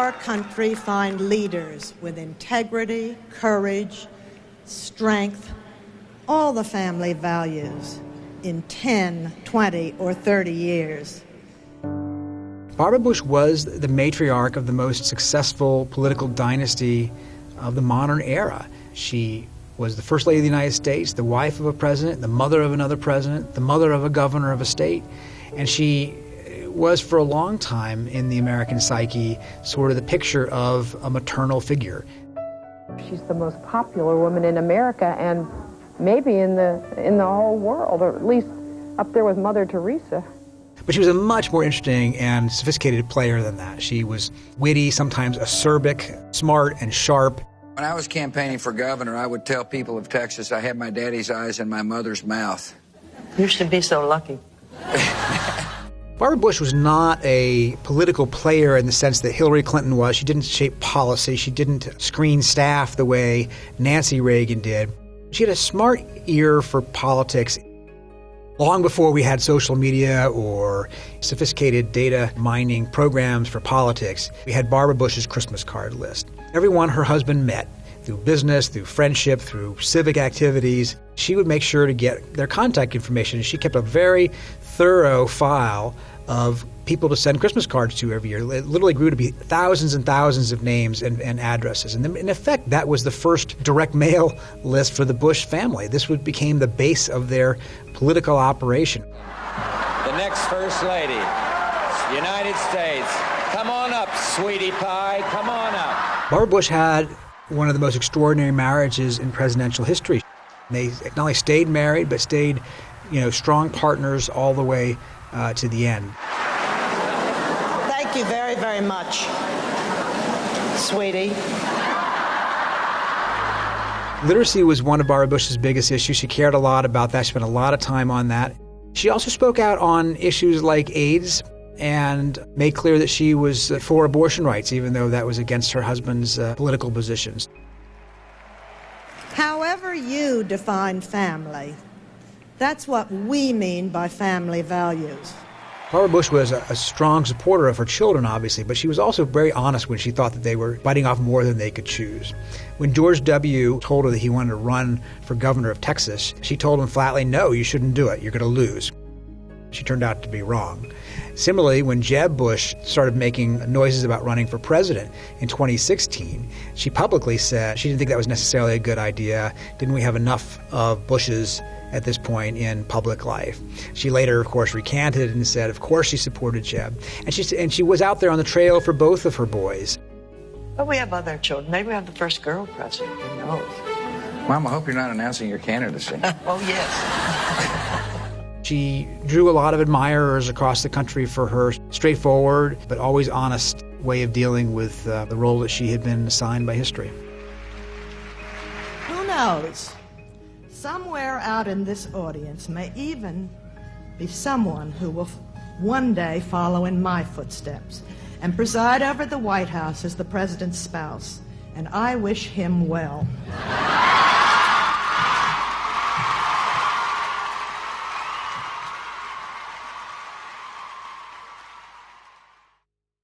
our country find leaders with integrity, courage, strength, all the family values in 10, 20, or 30 years. Barbara Bush was the matriarch of the most successful political dynasty of the modern era. She was the First Lady of the United States, the wife of a president, the mother of another president, the mother of a governor of a state, and she was for a long time in the American psyche sort of the picture of a maternal figure. She's the most popular woman in America and maybe in the whole world, or at least up there with Mother Teresa. But she was a much more interesting and sophisticated player than that. She was witty, sometimes acerbic, smart and sharp. When I was campaigning for governor, I would tell people of Texas I had my daddy's eyes and my mother's mouth. You should be so lucky. Barbara Bush was not a political player in the sense that Hillary Clinton was. She didn't shape policy. She didn't screen staff the way Nancy Reagan did. She had a smart ear for politics. Long before we had social media or sophisticated data mining programs for politics, we had Barbara Bush's Christmas card list. Everyone her husband met, through business, through friendship, through civic activities, she would make sure to get their contact information. She kept a very thorough file of people to send Christmas cards to every year. It literally grew to be thousands and thousands of names and addresses. And in effect, that was the first direct mail list for the Bush family. This became the base of their political operation. The next First Lady, United States. Come on up, sweetie pie, come on up. Barbara Bush had one of the most extraordinary marriages in presidential history. They not only stayed married, but stayed, strong partners all the way to the end. Thank you very, very much, sweetie. Literacy was one of Barbara Bush's biggest issues. She cared a lot about that. She spent a lot of time on that. She also spoke out on issues like AIDS and made clear that she was for abortion rights, even though that was against her husband's political positions. However you define family, that's what we mean by family values. Barbara Bush was a strong supporter of her children, obviously, but she was also very honest when she thought that they were biting off more than they could choose. When George W. told her that he wanted to run for governor of Texas, she told him flatly, no, you shouldn't do it. You're going to lose. She turned out to be wrong. Similarly, when Jeb Bush started making noises about running for president in 2016, she publicly said she didn't think that was necessarily a good idea. Didn't we have enough of Bushes at this point in public life? She later, of course, recanted and said, of course, she supported Jeb. And she was out there on the trail for both of her boys. But we have other children. Maybe we have the first girl president. Who knows? Mom, I hope you're not announcing your candidacy. Oh, yes. She drew a lot of admirers across the country for her straightforward but always honest way of dealing with the role that she had been assigned by history. Who knows? Somewhere out in this audience may even be someone who will one day follow in my footsteps and preside over the White House as the president's spouse, and I wish him well.